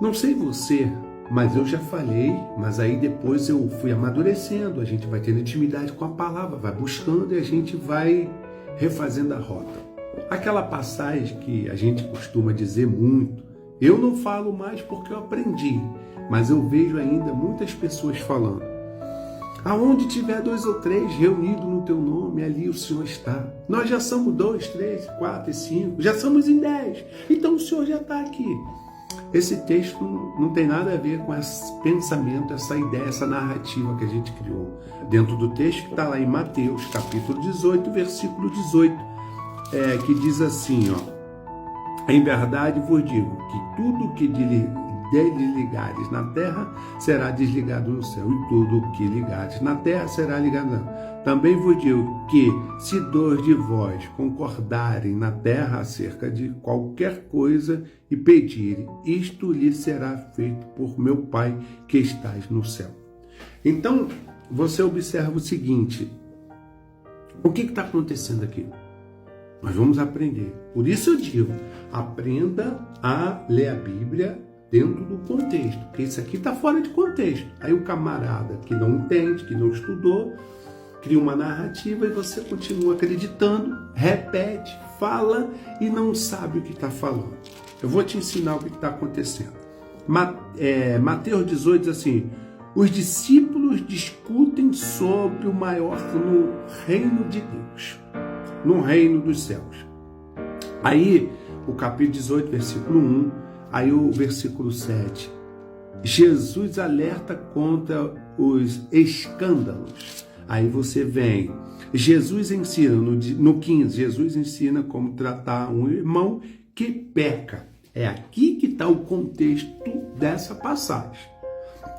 Não sei você, mas eu já falei, mas aí depois eu fui amadurecendo, a gente vai tendo intimidade com a palavra, vai buscando e a gente vai refazendo a rota. Aquela passagem que a gente costuma dizer muito, eu não falo mais porque eu aprendi, mas eu vejo ainda muitas pessoas falando. Aonde tiver 2 ou 3 reunidos no teu nome, ali o Senhor está. Nós já somos 2, 3, 4 e 5, já somos em 10. Então o Senhor já está aqui. Esse texto não tem nada a ver com esse pensamento, essa ideia, essa narrativa que a gente criou. Dentro do texto que está lá em Mateus, capítulo 18, versículo 18, que diz assim, ó: em verdade vos digo que tudo que desligares na terra será desligado no céu, e tudo que ligares na terra será ligado no céu. Também vos digo que se 2 de vós concordarem na terra acerca de qualquer coisa e pedirem, isto lhe será feito por meu Pai que estás no céu. Então, você observa o seguinte: o que está acontecendo aqui? Nós vamos aprender. Por isso eu digo, aprenda a ler a Bíblia dentro do contexto, porque isso aqui está fora de contexto. Aí o camarada que não entende, que não estudou, cria uma narrativa e você continua acreditando, repete, fala e não sabe o que está falando. Eu vou te ensinar o que está acontecendo. Mateus 18 diz assim: os discípulos discutem sobre o maior no reino de Deus, no reino dos céus. Aí, o capítulo 18, versículo 1, aí o versículo 7. Jesus alerta contra os escândalos. Aí você vem, Jesus ensina, no 15, Jesus ensina como tratar um irmão que peca. É aqui que está o contexto dessa passagem.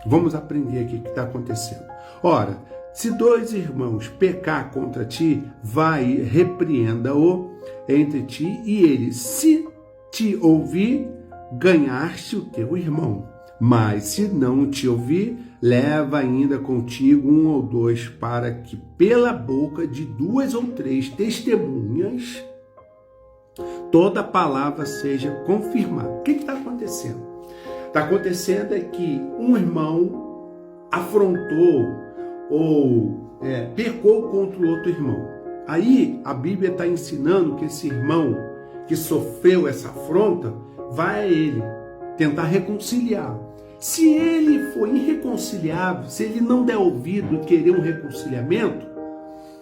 Vamos aprender aqui o que está acontecendo. Ora, se 2 irmãos pecar contra ti, vai e repreenda-o entre ti e ele. Se te ouvir, ganhaste o teu irmão. Mas se não te ouvir, leva ainda contigo 1 ou 2, para que pela boca de 2 ou 3 testemunhas toda palavra seja confirmada. O que está acontecendo? Está acontecendo é que um irmão afrontou ou pecou contra o outro irmão. Aí a Bíblia está ensinando que esse irmão que sofreu essa afronta vai a ele tentar reconciliar. Se ele for irreconciliável, se ele não der ouvido e querer um reconciliamento,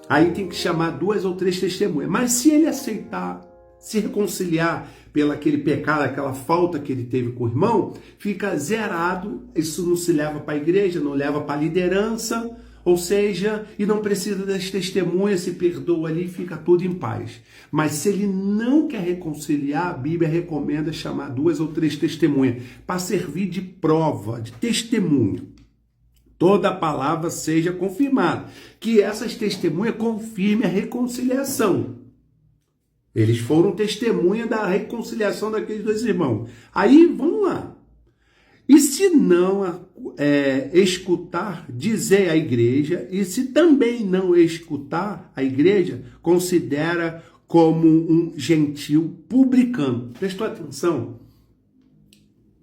aí tem que chamar 2 ou 3 testemunhas. Mas se ele aceitar se reconciliar pelo aquele pecado, aquela falta que ele teve com o irmão, fica zerado. Isso não se leva para a igreja, não leva para a liderança, ou seja, e não precisa das testemunhas, se perdoa ali e fica tudo em paz. Mas se ele não quer reconciliar, a Bíblia recomenda chamar 2 ou 3 testemunhas, para servir de prova, de testemunho. Toda palavra seja confirmada, que essas testemunhas confirmem a reconciliação. Eles foram testemunha da reconciliação daqueles 2 irmãos. Aí, vamos lá. E se não escutar, dizei à igreja, e se também não escutar a igreja, considera como um gentil publicano. Prestou atenção?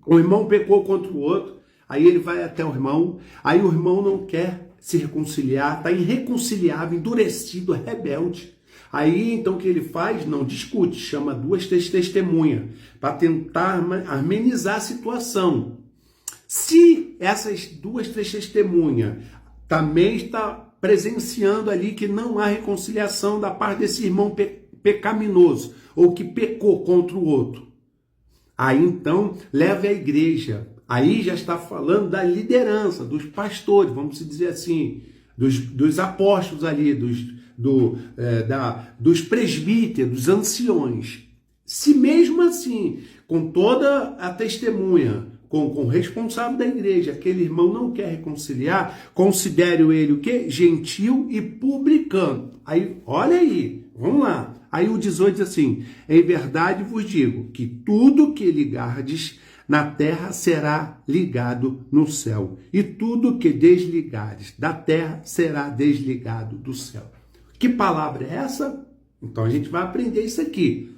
O irmão pecou contra o outro, aí ele vai até o irmão, aí o irmão não quer se reconciliar, está irreconciliável, endurecido, rebelde. Aí, então, o que ele faz? Não discute, chama 2 testemunhas para tentar amenizar a situação. Se essas 2, 3 testemunhas também está presenciando ali que não há reconciliação da parte desse irmão pecaminoso ou que pecou contra o outro, aí então leve à igreja. Aí já está falando da liderança, dos pastores, vamos dizer assim, dos apóstolos ali, dos presbíteros, dos anciões. Se mesmo assim, com toda a testemunha, com o responsável da igreja, aquele irmão não quer reconciliar, considere ele o quê? Gentil e publicano. Aí, olha aí, vamos lá. Aí o 18 diz assim: em verdade vos digo que tudo que ligardes na terra será ligado no céu, e tudo que desligares da terra será desligado do céu. Que palavra é essa? Então a gente vai aprender isso aqui.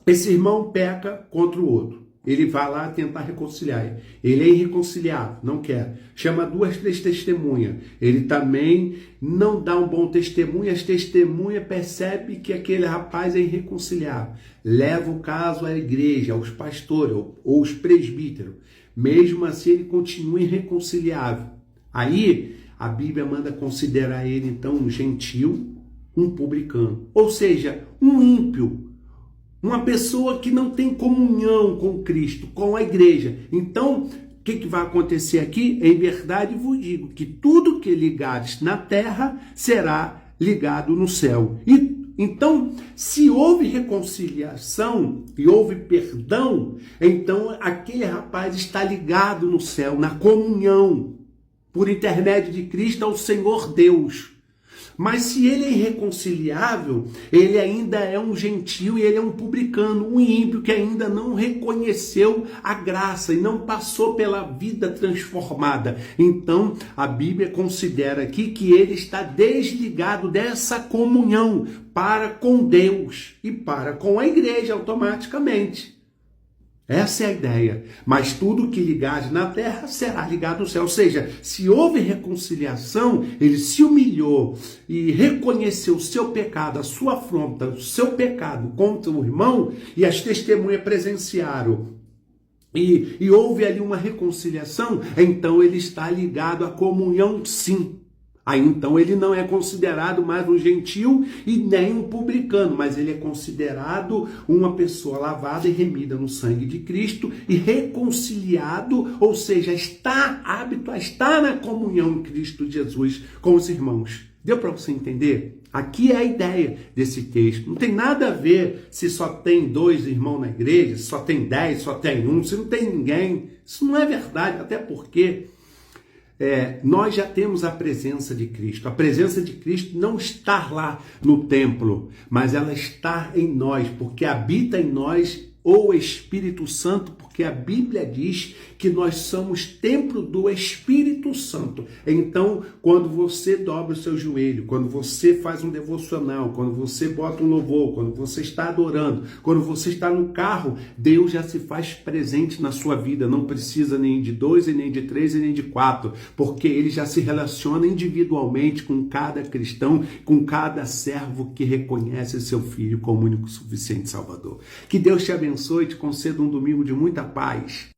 Esse irmão peca contra o outro. ele vai lá tentar reconciliar. Ele é irreconciliável, não quer. Chama 2, 3 testemunhas. Ele também não dá um bom testemunho. As testemunhas percebem que aquele rapaz é irreconciliável. Leva o caso à igreja, aos pastores ou aos presbíteros. Mesmo assim, ele continua irreconciliável. Aí, a Bíblia manda considerar ele, então, um gentil, um publicano. Ou seja, um ímpio. Uma pessoa que não tem comunhão com Cristo, com a igreja. Então, o que vai acontecer aqui? Em verdade vos digo que tudo que ligares na terra será ligado no céu. Então, se houve reconciliação e houve perdão, então aquele rapaz está ligado no céu, na comunhão, por intermédio de Cristo ao Senhor Deus. Mas se ele é irreconciliável, ele ainda é um gentio e ele é um publicano, um ímpio que ainda não reconheceu a graça e não passou pela vida transformada. Então, a Bíblia considera aqui que ele está desligado dessa comunhão para com Deus e para com a igreja automaticamente. Essa é a ideia. Mas tudo que ligares na terra será ligado no céu. Ou seja, se houve reconciliação, ele se humilhou e reconheceu o seu pecado, a sua afronta, o seu pecado contra o irmão, e as testemunhas presenciaram. E houve ali uma reconciliação, então ele está ligado à comunhão, sim. Aí então ele não é considerado mais um gentil e nem um publicano, mas ele é considerado uma pessoa lavada e remida no sangue de Cristo e reconciliado, ou seja, está apto a estar na comunhão em Cristo Jesus com os irmãos. Deu para você entender? Aqui é a ideia desse texto. Não tem nada a ver se só tem 2 irmãos na igreja, se só tem 10, só tem 1, se não tem ninguém. Isso não é verdade, até porque nós já temos a presença de Cristo. A presença de Cristo não está lá no templo, mas ela está em nós, porque habita em nós o Espírito Santo, porque a Bíblia diz que nós somos templo do Espírito Santo. Então, quando você dobra o seu joelho, quando você faz um devocional, quando você bota um louvor, quando você está adorando, quando você está no carro, Deus já se faz presente na sua vida. Não precisa nem de 2, e nem de 3, e nem de 4, porque ele já se relaciona individualmente com cada cristão, com cada servo que reconhece seu Filho como único, suficiente Salvador. Que Deus te abençoe e te conceda um domingo de muita paz.